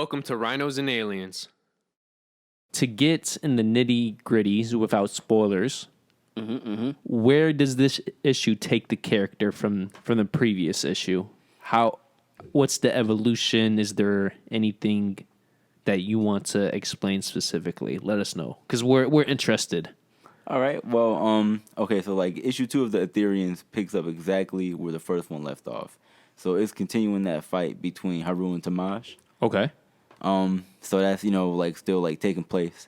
Welcome to Rhinos and Aliens. To get in the nitty gritties without spoilers, where does this issue take the character from the previous issue? What's the evolution? Is there anything that you want to explain specifically? Let us know, because we're interested. All right. Well, okay. So like issue 2 of the Etherians picks up exactly where the first one left off. So it's continuing that fight between Haru and Tamash. Okay. So that's like still like taking place.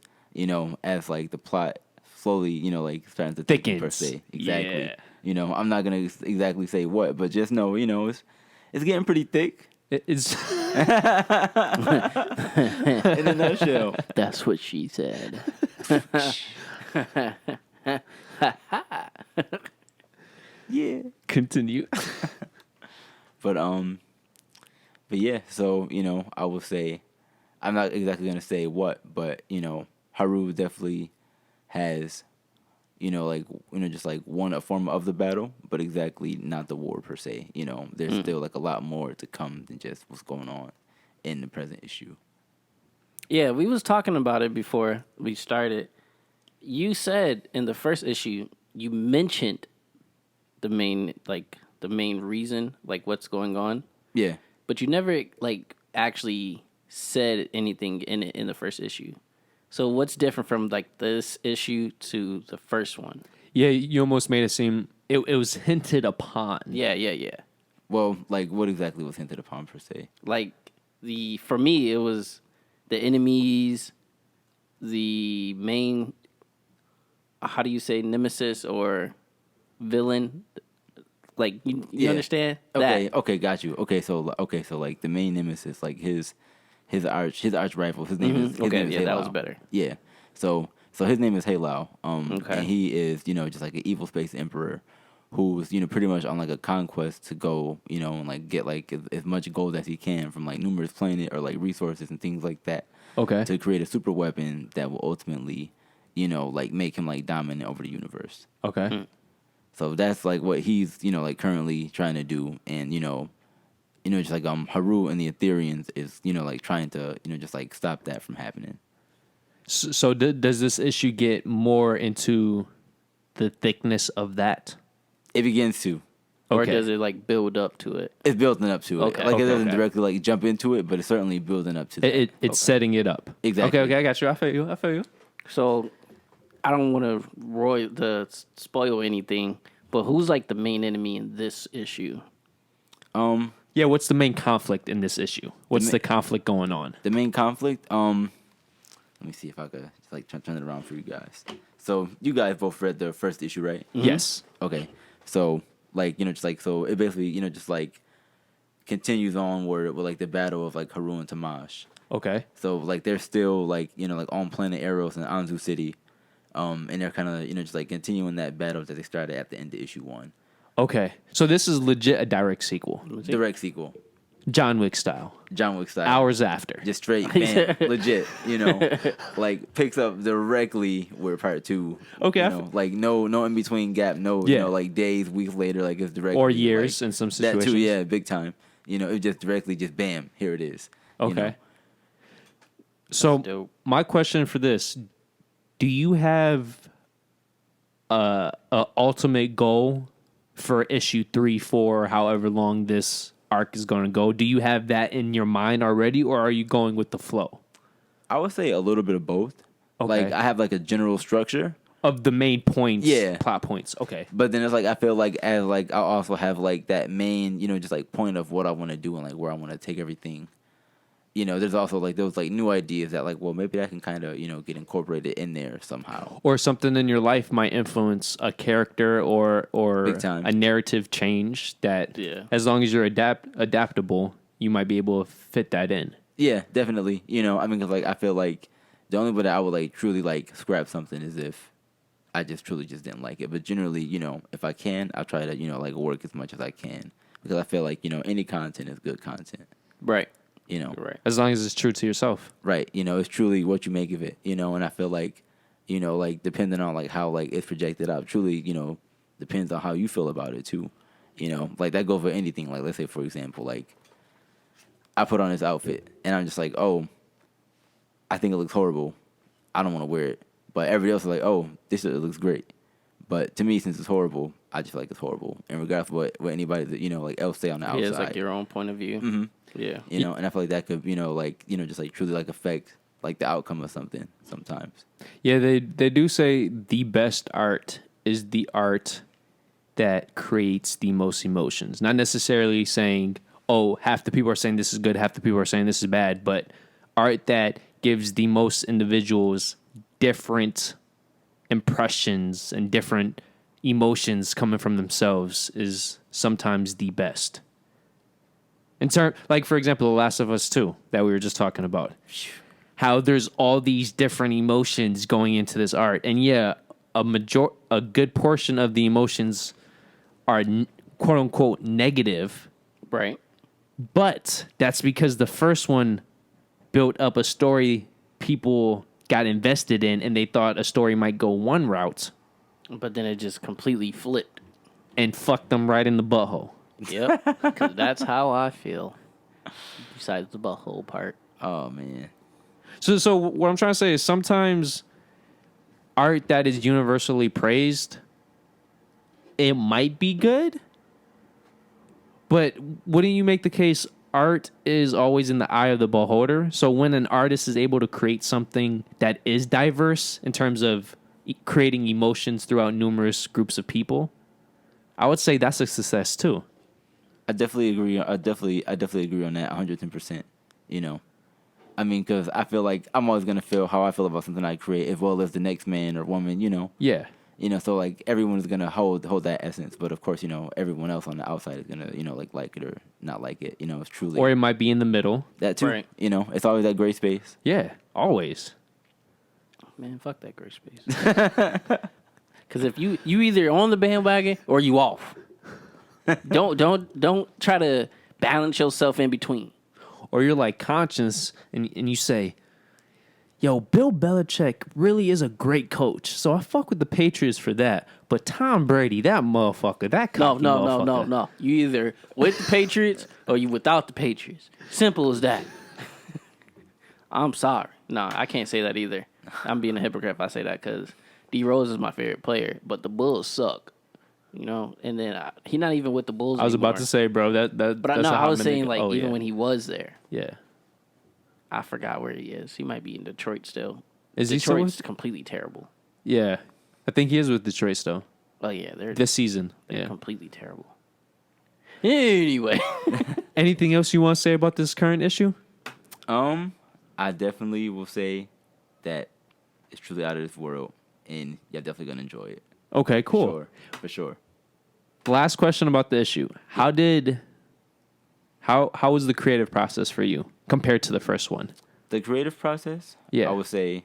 As like the plot slowly like starting to thicken per se. Exactly. Yeah. I'm not gonna exactly say what, but just know it's getting pretty thick. It's In a nutshell. That's what she said. Yeah. continue. But yeah, so I will say, I'm not exactly gonna say what, but Haru definitely has, just like won a form of the battle, but exactly not the war per se. There's still like a lot more to come than just what's going on in the present issue. Yeah, we was talking about it before we started. You said in the first issue, you mentioned the main reason, like what's going on. Yeah. But you never like actually said anything in it in the first issue. So what's different from like this issue to the first one? Yeah, you almost made it seem it was hinted upon. Yeah. Well, like what exactly was hinted upon per se? Like for me, it was the enemies, the main, how do you say, nemesis or villain? Like you understand? Okay, got you. Okay, so like the main nemesis, like his arch rival, his name is that Halao. was better. Yeah. So his name is Halao. Okay. And he is, just like an evil space emperor who's, pretty much on like a conquest to go, and like get like as much gold as he can from like numerous planets or like resources and things like that. Okay. To create a super weapon that will ultimately, like make him like dominant over the universe. Okay. So that's like what he's, like currently trying to do. And, just like Haru and the Etherians is, like trying to, just like stop that from happening. So does this issue get more into the thickness of that? It begins to. Or Okay. does it like build up to it? It's building up to it. Okay. Like it doesn't Okay. directly like jump into it, but it's certainly building up to that. It's setting it up. Exactly. Okay, I got you. I feel you. So I don't want to spoil anything, but who's like the main enemy in this issue? Yeah, what's the main conflict in this issue? What's the conflict going on? The main conflict, let me see if I could just like turn it around for you guys. So you guys both read the first issue, right? Yes. Okay. So like, just like, so it basically, just like continues onward with like the battle of like Haru and Tamash. Okay. So like they're still like, like on planet Eros in Anzu City. And they're kind of, just like continuing that battle that they started at the end of issue 1. Okay. So this is legit a direct sequel. Direct sequel. John Wick style. John Wick style. Hours after. Just straight, bam, legit, like picks up directly where part 2. Okay, like no in between gap, no, like days, weeks later, like it's directly. Or years like, in some situations. That too, yeah, big time. It just directly, just bam, here it is. Okay. So dope. my question for this, do you have a ultimate goal for issue 3, 4, however long this arc is going to go? Do you have that in your mind already, or are you going with the flow? I would say a little bit of both. Okay. Like I have like a general structure Of the main points, Yeah. plot points. Okay. but then it's like I feel like as like I also have like that main, just like point of what I want to do and like where I want to take everything. There's also like those like new ideas that like, well, maybe that can kind of get incorporated in there somehow. Or something in your life might influence a character or Big time. a narrative change that, Yeah. as long as you're adaptable, you might be able to fit that in. Yeah, definitely. I mean, 'cause like I feel like the only way that I would like truly like scrap something is if I just truly just didn't like it. But generally, if I can, I'll try to like work as much as I can because I feel like any content is good content. Right. You're Right. As long as it's true to yourself. right. It's truly what you make of it. And I feel like like depending on like how like it's projected out, truly depends on how you feel about it too. Like that goes for anything. Like let's say for example, like I put on this outfit, and I'm just like, oh, I think it looks horrible. I don't want to wear it. But everybody else is like, oh, this shit looks great. But to me, since it's horrible, I just feel like it's horrible. And regardless of what anybody that, like else say on the outside. Yeah, it's like your own point of view. Mm-hmm. Yeah. And I feel like that could, just like truly like affect like the outcome of something sometimes. Yeah, they do say the best art is the art that creates the most emotions. Not necessarily saying, oh, half the people are saying this is good, half the people are saying this is bad, but art that gives the most individuals different impressions and different emotions coming from themselves is sometimes the best. In turn, like for example, The Last of Us 2 that we were just talking about. How there's all these different emotions going into this art. And yeah, a good portion of the emotions are quote unquote negative. Right. But that's because the first one built up a story people got invested in and they thought a story might go one route But then it just completely flipped. and fucked them right in the butthole. Yep. Because that's how I feel. Besides the butthole part. Oh man. So what I'm trying to say is sometimes art that is universally praised, it might be good, but wouldn't you make the case art is always in the eye of the beholder? So when an artist is able to create something that is diverse in terms of creating emotions throughout numerous groups of people, I would say that's a success too. I definitely agree. I definitely agree on that 110%. I mean, because I feel like I'm always gonna feel how I feel about something I create, as well as the next man or woman. Yeah. So like everyone's gonna hold that essence, but of course, everyone else on the outside is gonna, like it or not like it. It's truly Or it might be in the middle. that too. Right. It's always that gray space. Yeah, always. Man, fuck that gray space. Because if you either on the bandwagon or you off. Don't try to balance yourself in between. Or you're like conscious and you say, yo, Bill Belichick really is a great coach. So I fuck with the Patriots for that. But Tom Brady, that motherfucker, that cocky motherfucker. No. You either with the Patriots or you without the Patriots. Simple as that. I'm sorry. No, I can't say that either. I'm being a hypocrite if I say that because D Rose is my favorite player, but the Bulls suck. And then he's not even with the Bulls I was anymore. about to say, bro, But that's no, a I hot was minute saying ago. like even when he was there. Yeah. I forgot where he is. He might be in Detroit still. Is he still Detroit's with? completely terrible. Yeah. I think he is with Detroit still. Oh yeah, they're This season. Yeah. completely terrible. Anyway. Anything else you want to say about this current issue? I definitely will say that it's truly out of this world, and you're definitely gonna enjoy it. Okay, cool. For sure. Last question about the issue. How was the creative process for you compared to the first one? The creative process, Yeah. I would say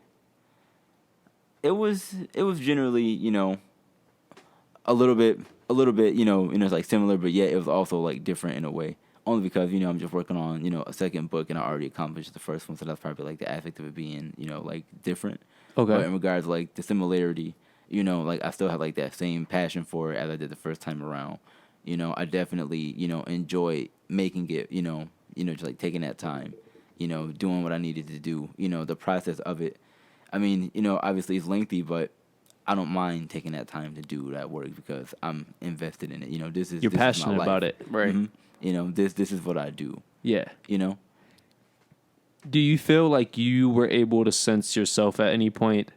it was generally, a little bit, it's like similar, but yet it was also like different in a way. Only because, I'm just working on, a second book and I already accomplished the first one, so that's probably like the aspect of it being, like different. Okay. But in regards to like the similarity, like I still have like that same passion for it as I did the first time around. I definitely, enjoy making it, just like taking that time, doing what I needed to do, the process of it. I mean, obviously it's lengthy, but I don't mind taking that time to do that work because I'm invested in it. You're this is my passionate life. about it. Right. Mm-hmm. This is what I do. Yeah. You know? Do you feel like you were able to sense yourself at any point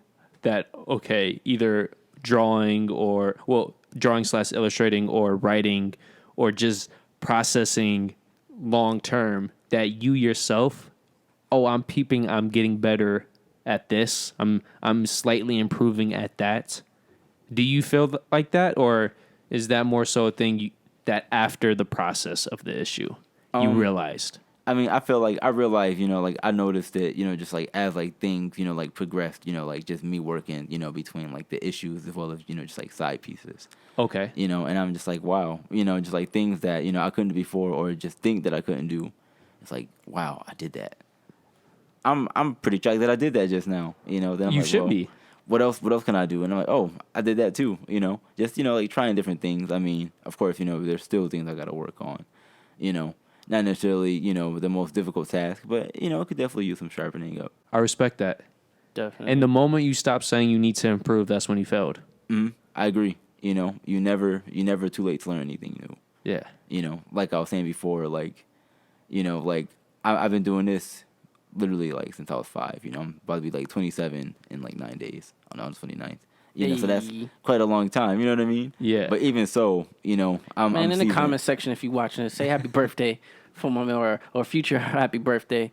that, okay, either drawing / illustrating or writing or just processing long term that you yourself, I'm getting better at this. I'm slightly improving at that. Do you feel like that, or is that more so a thing that after the process of the issue you realized? I mean, I feel like I realized, like I noticed that, just like as like things, like progressed, like just me working, between like the issues as well as, just like side pieces. Okay. And I'm just like, wow, just like things that, I couldn't do before or just think that I couldn't do. It's like, wow, I did that. I'm pretty shocked that I did that just now, Then I'm You like, should well, be. What else can I do? And I'm like, oh, I did that too, Just, like trying different things. I mean, of course, there's still things I got to work on, not necessarily, the most difficult task, but, it could definitely use some sharpening up. I respect that. Definitely. And the moment you stop saying you need to improve, that's when you failed. I agree. You never too late to learn anything new. Yeah. Like I was saying before, like, I've been doing this literally like since I was 5. I'm about to be like 27 in like 9 days on August 29th. So that's Hey. quite a long time. You know what I mean? Yeah. But even so, I'm Man, in the seasoned. comment section, if you're watching this, say happy birthday for my man or future happy birthday.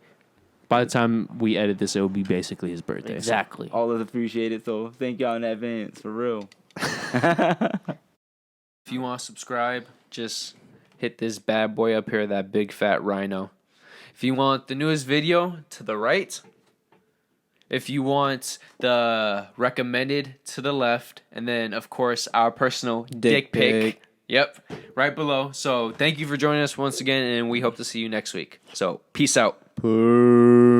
By the time we edit this, it will be basically his birthday. Exactly. All is appreciated. So thank y'all in advance for real. If you want to subscribe, just hit this bad boy up here, that big fat rhino. If you want the newest video, to the right. If you want the recommended, to the left. And then, of course, our personal dick pic. Yep, right below. So thank you for joining us once again, and we hope to see you next week. So peace out. Peace.